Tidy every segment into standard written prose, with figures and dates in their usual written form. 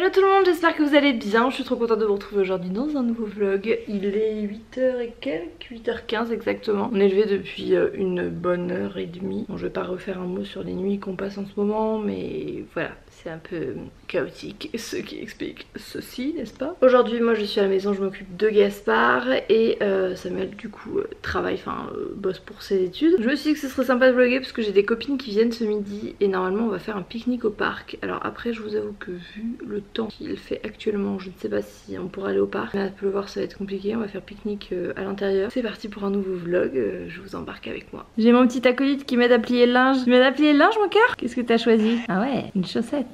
Hello tout le monde, j'espère que vous allez bien. Je suis trop contente de vous retrouver aujourd'hui dans un nouveau vlog. Il est 8h et quelques, 8h15 exactement. On est levé depuis une bonne heure et demie. Bon, je vais pas refaire un mot sur les nuits qu'on passe en ce moment, mais voilà, c'est un peu chaotique, ce qui explique ceci, n'est-ce pas? Aujourd'hui moi je suis à la maison, je m'occupe de Gaspard et Samuel du coup travaille, bosse pour ses études. Je me suis dit que ce serait sympa de vlogger parce que j'ai des copines qui viennent ce midi et normalement on va faire un pique-nique au parc. Alors après je vous avoue que vu le temps qu'il fait actuellement, je ne sais pas si on pourra aller au parc. Là, pleuvoir ça va être compliqué, on va faire pique-nique à l'intérieur. C'est parti pour un nouveau vlog, je vous embarque avec moi. J'ai mon petit acolyte qui m'aide à plier le linge. Tu m'aides à plier le linge mon cœur? Qu'est-ce que t'as choisi? Ah ouais, une chaussette.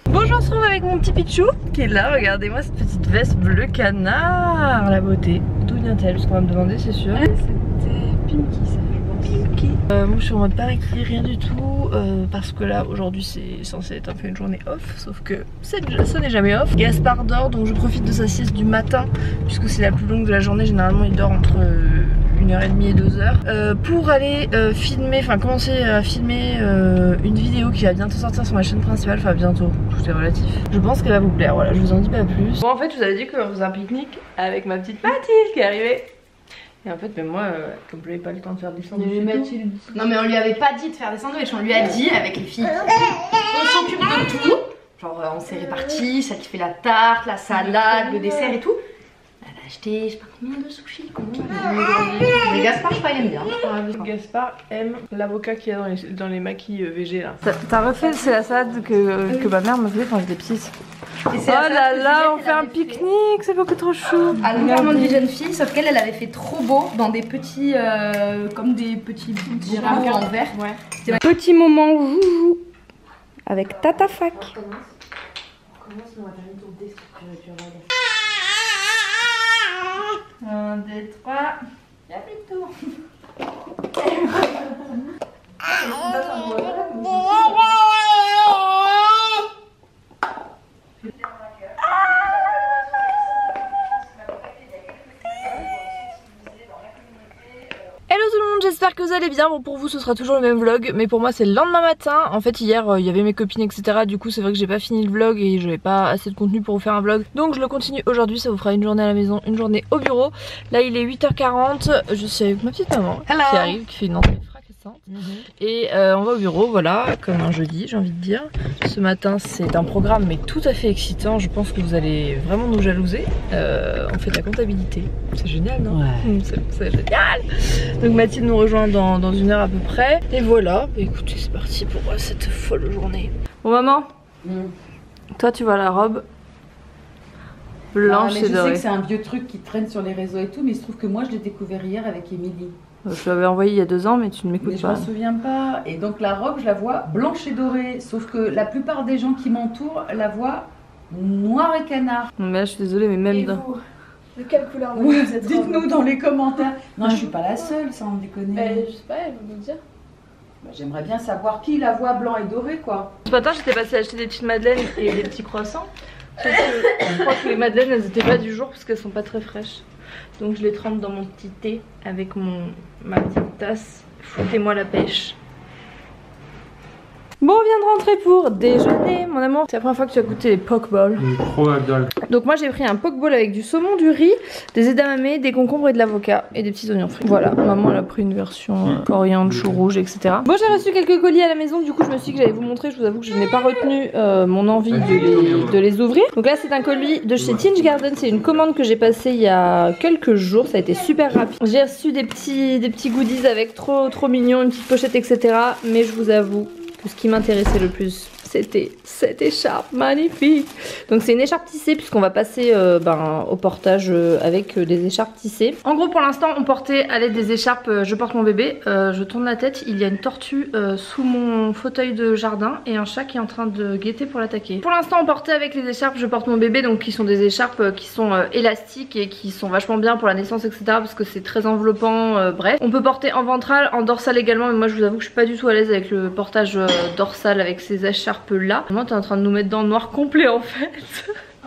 Bonjour, on se retrouve avec mon petit Pichou qui est là, regardez-moi cette petite veste bleu canard, la beauté. D'où vient-elle? Ce qu'on va me demander, c'est sûr. C'était Pinky ça, je pense. Pinky. Moi je suis en mode pas récit, rien du tout, parce que là aujourd'hui c'est censé être un peu une journée off, sauf que ça n'est jamais off. Gaspard dort donc je profite de sa sieste du matin, puisque c'est la plus longue de la journée, généralement il dort entre 1h30 et 2h, pour aller filmer, commencer à filmer une vidéo qui va bientôt sortir sur ma chaîne principale, bientôt, tout est relatif. Je pense qu'elle va vous plaire, voilà, je vous en dis pas plus. Bon en fait je vous avais dit qu'on faisait un pique-nique avec ma petite Mathilde qui est arrivée. Et en fait, même moi, comme je n'avais pas le temps de faire des sandwichs, non mais on lui avait pas dit de faire des sandwichs, on lui a dit avec les filles, on s'occupe de tout. Genre on s'est répartis, ça qui fait la tarte, la salade, le dessert et tout. Elle a acheté je sais pas combien de sushis. Mais Gaspard je crois il aime bien. Gaspard aime l'avocat qu'il y a dans les maquis VG là. T'as refait, c'est la salade que ma mère me faisait quand j'étais petite. Oh là là, on fait un pique-nique, c'est beaucoup trop chou. À l'enterrement de vie jeune fille, sauf qu'elle avait fait trop beau dans des petits, comme des petits girafes en verre. Ouais. Petit moment joujou avec Tata Fac. On commence, on va faire une tour d'estructure. 1, 2, 3. Y'a plus de tour. Hello tout le monde, j'espère que vous allez bien. Bon pour vous ce sera toujours le même vlog, mais pour moi c'est le lendemain matin. En fait hier il y avait mes copines etc, du coup c'est vrai que j'ai pas fini le vlog et j'avais pas assez de contenu pour vous faire un vlog. Donc je le continue aujourd'hui, ça vous fera une journée à la maison, une journée au bureau. Là il est 8h40, je suis avec ma petite maman qui arrive, qui fait une entrée fracassante. Et on va au bureau, voilà, comme un jeudi j'ai envie de dire. Ce matin c'est un programme mais tout à fait excitant, je pense que vous allez vraiment nous jalouser. On fait de la comptabilité, c'est génial non? Ouais. C'est génial. Donc Mathilde nous rejoint dans 1 heure à peu près. Et voilà, écoutez c'est parti pour cette folle journée. Bon maman, toi tu vois la robe blanche et dorée. Je sais que c'est un vieux truc qui traîne sur les réseaux et tout, mais il se trouve que moi je l'ai découvert hier avec Émilie. Je l'avais envoyé il y a 2 ans mais tu ne m'écoutes pas. Je me souviens pas. Et donc la robe je la vois blanche et dorée, sauf que la plupart des gens qui m'entourent la voient noir et canard. Mais là je suis désolée mais même dans... De quelle couleur vous êtes? Dites-nous dans les commentaires. Non je suis pas la seule sans déconner. Je sais pas, elle va nous dire. J'aimerais bien savoir qui la voit blanc et doré quoi. Ce matin j'étais passée acheter des petites madeleines et des petits croissants. Sauf que je crois que les madeleines elles étaient pas du jour parce qu'elles sont pas très fraîches. Donc je les trempe dans mon petit thé avec ma petite tasse. Foutez-moi la pêche. Bon, on vient de rentrer pour déjeuner, mon amour. C'est la première fois que tu as goûté les pokeballs. Donc moi j'ai pris un pokeball avec du saumon, du riz, des edamame, des concombres et de l'avocat et des petits oignons frits. Voilà, maman elle a pris une version coriandre, chou rouge, etc. Bon, j'ai reçu quelques colis à la maison, du coup je me suis dit que j'allais vous montrer. Je vous avoue que je n'ai pas retenu mon envie de les ouvrir. Donc là c'est un colis de chez Tinge Garden, c'est une commande que j'ai passée il y a quelques jours, ça a été super rapide. J'ai reçu des petits goodies avec trop mignons, une petite pochette etc. Mais je vous avoue que ce qui m'intéressait le plus c'était cette écharpe magnifique. Donc c'est une écharpe tissée puisqu'on va passer au portage avec des écharpes tissées. En gros pour l'instant on portait à l'aide des écharpes, je porte mon bébé, je tourne la tête, il y a une tortue sous mon fauteuil de jardin et un chat qui est en train de guetter pour l'attaquer. Pour l'instant on portait avec les écharpes, je porte mon bébé, donc qui sont des écharpes qui sont élastiques et qui sont vachement bien pour la naissance etc parce que c'est très enveloppant, bref. On peut porter en ventral, en dorsal également, mais moi je vous avoue que je suis pas du tout à l'aise avec le portage dorsal avec ces écharpes là. Moi t'es en train de nous mettre dans le noir complet en fait.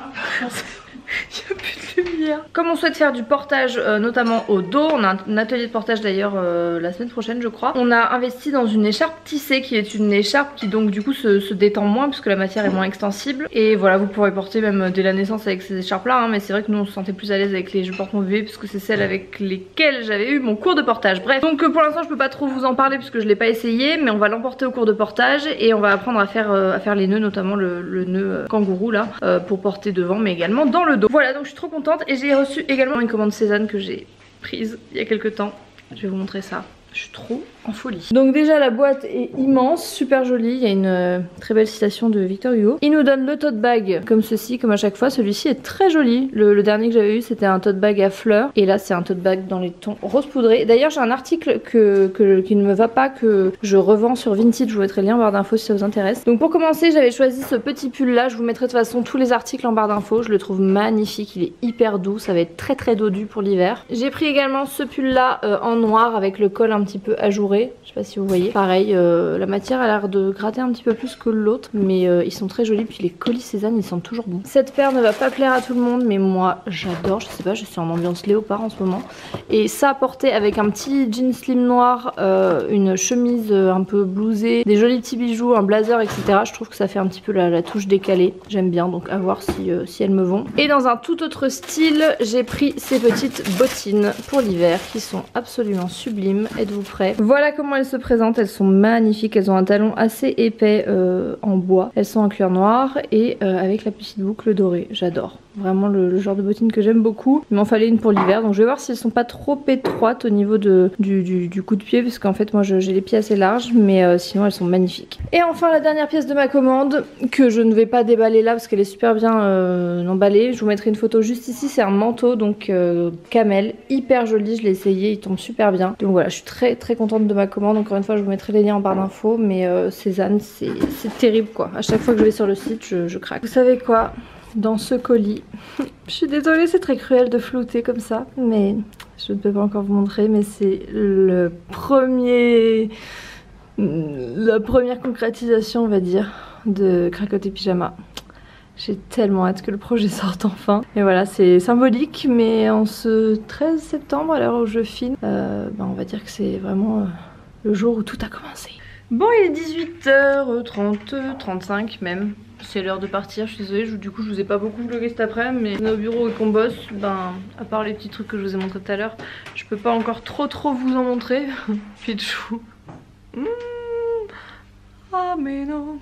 Il y a plus de lumière. hier. Comme on souhaite faire du portage notamment au dos, on a un atelier de portage d'ailleurs la semaine prochaine je crois. On a investi dans une écharpe tissée qui est une écharpe qui donc du coup se détend moins puisque la matière est moins extensible. Et voilà, vous pourrez porter même dès la naissance avec ces écharpes là mais c'est vrai que nous on se sentait plus à l'aise avec les je porte mon bébé puisque c'est celles avec lesquelles j'avais eu mon cours de portage. Bref, donc pour l'instant je peux pas trop vous en parler puisque je l'ai pas essayé, mais on va l'emporter au cours de portage et on va apprendre à faire les nœuds, notamment le nœud kangourou là pour porter devant mais également dans le dos. Voilà, donc je suis trop contente et j'ai reçu également une commande Cézanne que j'ai prise il y a quelques temps. Je vais vous montrer ça. Je suis trop en folie. Donc déjà la boîte est immense, super jolie. Il y a une très belle citation de Victor Hugo. Il nous donne le tote bag comme ceci, comme à chaque fois. Celui-ci est très joli. Le dernier que j'avais eu c'était un tote bag à fleurs. Et là c'est un tote bag dans les tons rose poudré. D'ailleurs j'ai un article qui ne me va pas, que je revends sur Vinted. Je vous mettrai le lien en barre d'infos si ça vous intéresse. Donc pour commencer j'avais choisi ce petit pull là. Je vous mettrai de toute façon tous les articles en barre d'infos. Je le trouve magnifique, il est hyper doux. Ça va être très très dodu pour l'hiver. J'ai pris également ce pull là en noir avec le col un petit peu ajouré. Je sais pas si vous voyez. Pareil, la matière a l'air de gratter un petit peu plus que l'autre, mais ils sont très jolis. Puis les colis Cézanne ils sentent toujours bon. Cette paire ne va pas plaire à tout le monde, mais moi j'adore. Je sais pas, je suis en ambiance léopard en ce moment. Et ça porté avec un petit jean slim noir, une chemise un peu blousée, des jolis petits bijoux, un blazer, etc. Je trouve que ça fait un petit peu la touche décalée. J'aime bien, donc à voir si elles me vont. Et dans un tout autre style, j'ai pris ces petites bottines pour l'hiver qui sont absolument sublimes. Êtes-vous prêts? Voilà comment elles se présentent, elles sont magnifiques, elles ont un talon assez épais en bois, elles sont en cuir noir et avec la petite boucle dorée, j'adore. Vraiment le genre de bottines que j'aime beaucoup. Il m'en fallait une pour l'hiver, donc je vais voir si elles sont pas trop étroites au niveau du coup de pied, parce qu'en fait moi j'ai les pieds assez larges, mais sinon elles sont magnifiques. Et enfin la dernière pièce de ma commande, que je ne vais pas déballer là parce qu'elle est super bien emballée. Je vous mettrai une photo juste ici, c'est un manteau donc camel, hyper joli, je l'ai essayé, il tombe super bien. Donc voilà, je suis très très contente de ma commande. Encore une fois je vous mettrai les liens en barre d'infos, mais Cézanne c'est terrible quoi. À chaque fois que je vais sur le site je craque. Vous savez quoi? Dans ce colis, je suis désolée, c'est très cruel de flouter comme ça, mais je ne peux pas encore vous montrer, mais c'est la première concrétisation on va dire de Cracoter Pyjama. J'ai tellement hâte que le projet sorte enfin. Et voilà, c'est symbolique, mais en ce 13 septembre, à l'heure où je filme, on va dire que c'est vraiment le jour où tout a commencé. Bon, il est 18h30, 35 même. C'est l'heure de partir, je suis désolée, du coup je vous ai pas beaucoup vlogué cet après-midi, mais on est au bureau et qu'on bosse, à part les petits trucs que je vous ai montré tout à l'heure, je peux pas encore trop vous en montrer. Pichou. Ah mais non.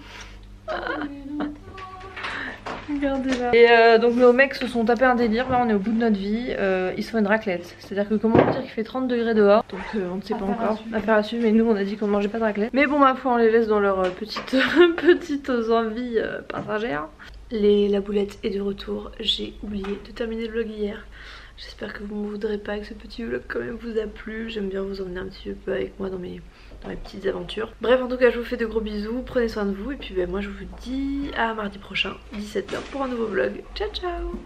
Regardez là. Et donc nos mecs se sont tapés un délire, là on est au bout de notre vie, ils se font une raclette. C'est-à-dire que comment dire qu'il fait 30 degrés dehors, donc on ne sait pas encore, affaire à suivre, mais nous on a dit qu'on ne mangeait pas de raclette. Mais bon ma foi on les laisse dans leurs petites envies passagères. La boulette est de retour, j'ai oublié de terminer le vlog hier. J'espère que vous ne me voudrez pas, que ce petit vlog quand même vous a plu. J'aime bien vous emmener un petit peu avec moi dans mes petites aventures. Bref, en tout cas je vous fais de gros bisous, prenez soin de vous et puis moi je vous dis à mardi prochain 17h pour un nouveau vlog. Ciao ciao.